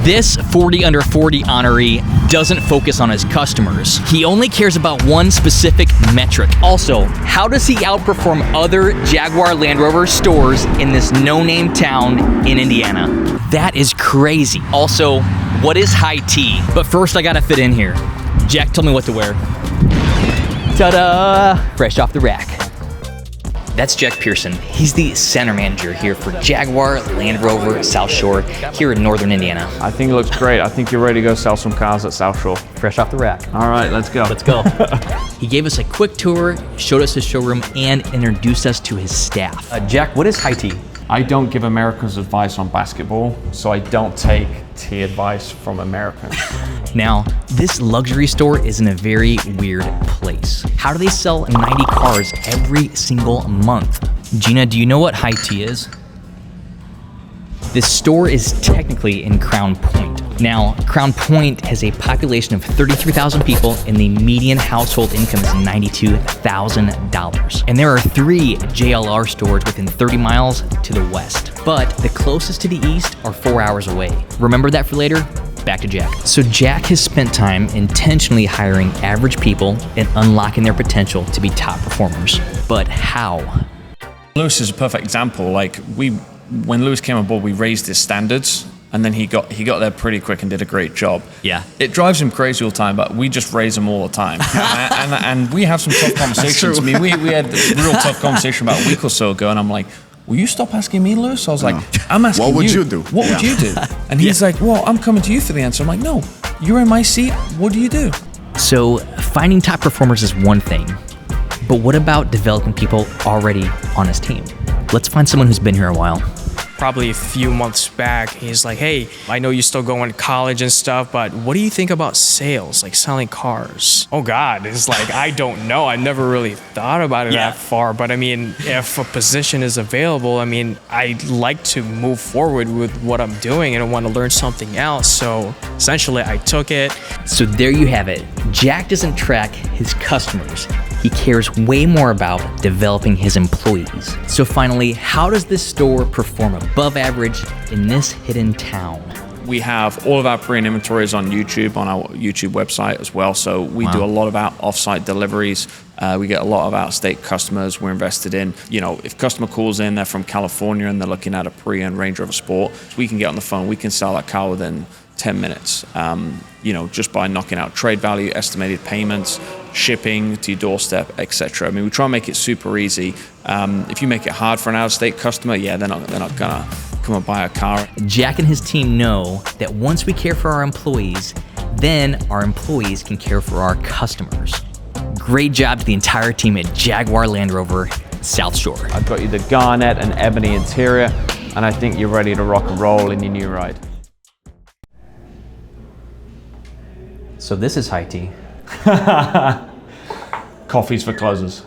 This 40 under 40 honoree doesn't focus on his customers. He only cares about one specific metric. Also, how does he outperform other Jaguar Land Rover stores in this no-name town in Indiana? That is crazy. Also, what is high tea? But first I gotta fit in here. Jack told me what to wear. Ta-da! Fresh off the rack. That's Jack Pearson. He's the center manager here for Jaguar Land Rover South Shore here in northern Indiana. I think it looks great. I think you're ready to go sell some cars at South Shore. Fresh off the rack. All right, let's go. Let's go. He gave us a quick tour, showed us his showroom, and introduced us to his staff. Jack, what is high tea? I don't give Americans advice on basketball, so I don't take tea advice from Americans. Now, this luxury store is in a very weird place. How do they sell 90 cars every single month? Gina, do you know what high tea is? This store is technically in Crown Point. Now, Crown Point has a population of 33,000 people and the median household income is $92,000. And there are 3 JLR stores within 30 miles to the west. But the closest to the east are 4 hours away. Remember that for later? Back to Jack. So Jack has spent time intentionally hiring average people and unlocking their potential to be top performers. But how? Lewis is a perfect example. Like when Lewis came on board, we raised his standards, and then he got there pretty quick and did a great job. Yeah. It drives him crazy all the time, but we just raise him all the time. and we have some tough conversations. I mean, we had a real tough conversation about a week or so ago, and I'm like, will you stop asking me, Lewis? I was like, I'm asking you. What would you do? What would you do? And he's like, well, I'm coming to you for the answer. I'm like, no, you're in my seat. What do you do? So finding top performers is one thing, but what about developing people already on his team? Let's find someone who's been here a while. Probably a few months back, he's like, hey, I know you're still going to college and stuff, but what do you think about sales, like selling cars? Oh God, it's like, I don't know. I never really thought about it that far, but I mean, if a position is available, I mean, I'd like to move forward with what I'm doing and I want to learn something else. So essentially I took it. So there you have it. Jack doesn't track his customers. He cares way more about developing his employees. So finally, how does this store perform above average in this hidden town? We have all of our pre-owned inventories on YouTube, on our YouTube website as well. So we do a lot of our off-site deliveries. We get a lot of out-of-state customers we're invested in. You know, if customer calls in, they're from California and they're looking at a pre-owned Range Rover Sport, we can get on the phone, we can sell that car within 10 minutes, you know, just by knocking out trade value, estimated payments, shipping to your doorstep, etc. I mean, we try and make it super easy. If you make it hard for an out-of-state customer, yeah, they're not gonna come and buy a car. Jack and his team know that once we care for our employees, then our employees can care for our customers. Great job to the entire team at Jaguar Land Rover South Shore. I've got you the garnet and ebony interior, and I think you're ready to rock and roll in your new ride. So this is high tea. Coffees for closers.